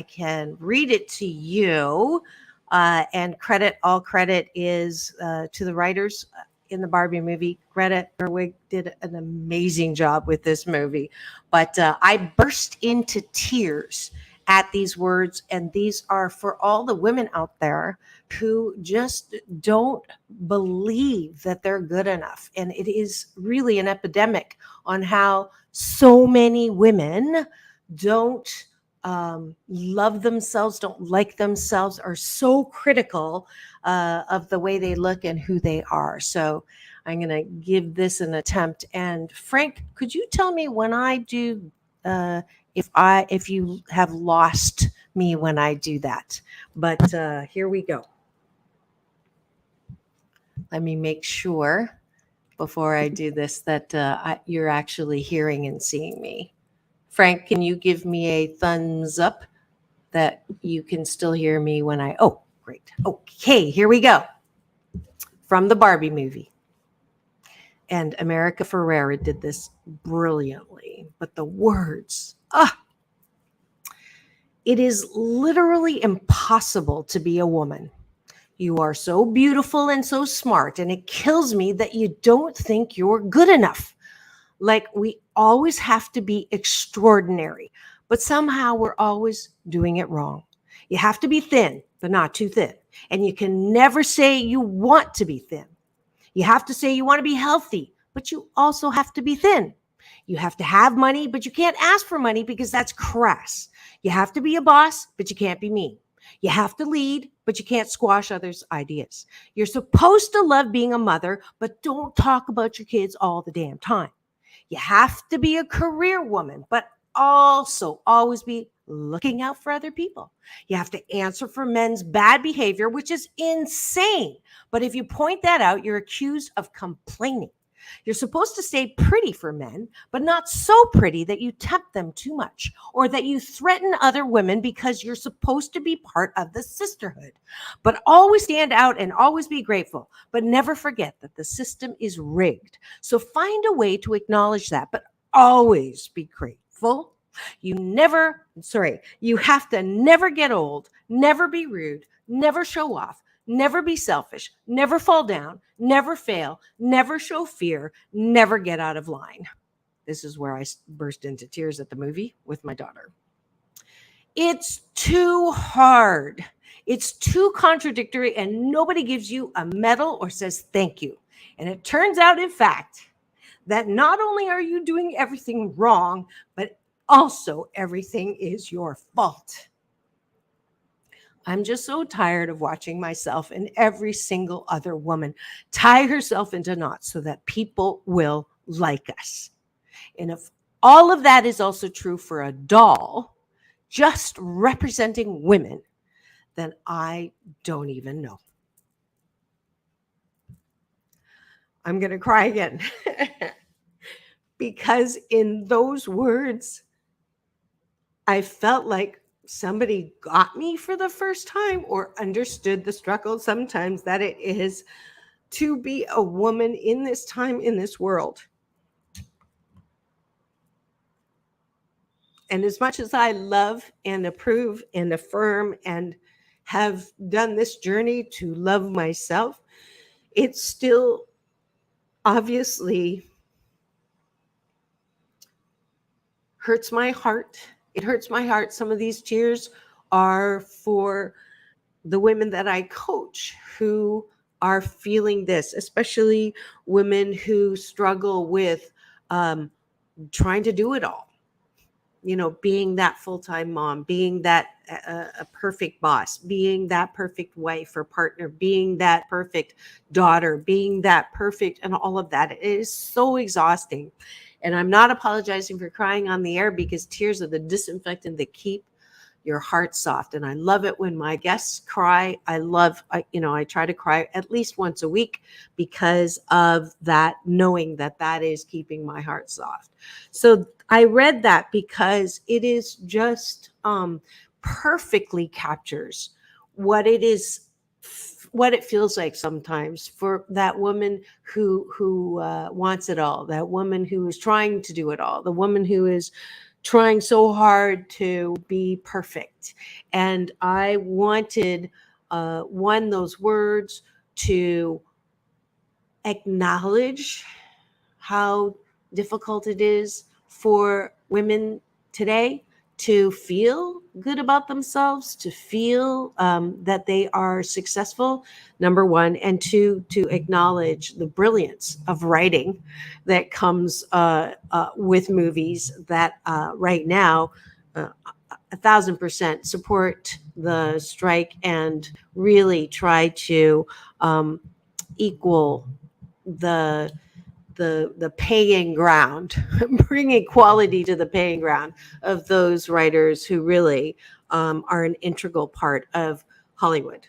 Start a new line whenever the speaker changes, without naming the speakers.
can read it to you. And all credit is to the writers in the Barbie movie. Greta Gerwig did an amazing job with this movie. But I burst into tears at these words, and these are for all the women out there who just don't believe that they're good enough. And it is really an epidemic on how so many women don't love themselves, don't like themselves, are so critical of the way they look and who they are. So I'm going to give this an attempt. And Frank, could you tell me when I do, if you have lost me when I do that? But here we go. Let me make sure before I do this that you're actually hearing and seeing me. Frank, can you give me a thumbs up that you can still hear me when oh, great. Okay, here we go. From the Barbie movie. And America Ferrera did this brilliantly. But the words, it is literally impossible to be a woman. You are so beautiful and so smart, and it kills me that you don't think you're good enough. Like we always have to be extraordinary, but somehow we're always doing it wrong. You have to be thin, but not too thin. And you can never say you want to be thin. You have to say you want to be healthy, but you also have to be thin. You have to have money, but you can't ask for money because that's crass. You have to be a boss, but you can't be mean. You have to lead, but you can't squash others' ideas. You're supposed to love being a mother, but don't talk about your kids all the damn time. You have to be a career woman, but also always be looking out for other people. You have to answer for men's bad behavior, which is insane. But if you point that out, you're accused of complaining. You're supposed to stay pretty for men, but not so pretty that you tempt them too much or that you threaten other women because you're supposed to be part of the sisterhood. But always stand out and always be grateful, but never forget that the system is rigged. So find a way to acknowledge that, but always be grateful. You have to never get old, never be rude, never show off, never be selfish, never fall down, never fail, never show fear, never get out of line. This is where I burst into tears at the movie with my daughter. It's too hard. It's too contradictory, and nobody gives you a medal or says thank you. And it turns out, in fact, that not only are you doing everything wrong, but also everything is your fault. I'm just so tired of watching myself and every single other woman tie herself into knots so that people will like us. And if all of that is also true for a doll, just representing women, then I don't even know. I'm going to cry again. Because in those words, I felt like somebody got me for the first time or understood the struggle sometimes that it is to be a woman in this time, in this world. And as much as I love and approve and affirm and have done this journey to love myself, it still obviously hurts my heart. It hurts my heart. Some of these tears are for the women that I coach who are feeling this, especially women who struggle with trying to do it all. You know, being that full-time mom, being that a perfect boss, being that perfect wife or partner, being that perfect daughter, being that perfect, and all of that. It is so exhausting. And I'm not apologizing for crying on the air because tears are the disinfectant that keep your heart soft. And I love it when my guests cry. I try to cry at least once a week because of that, knowing that that is keeping my heart soft. So I read that because it is just perfectly captures what it is, what it feels like sometimes for that woman who wants it all, that woman who is trying to do it all, the woman who is trying so hard to be perfect. And I wanted, those words to acknowledge how difficult it is for women today to feel good about themselves, to feel that they are successful, number one, and two, to acknowledge the brilliance of writing that comes with movies that right now, 1,000% support the strike and really try to um, equal the the paying ground, bring equality to the paying ground of those writers who really are an integral part of Hollywood.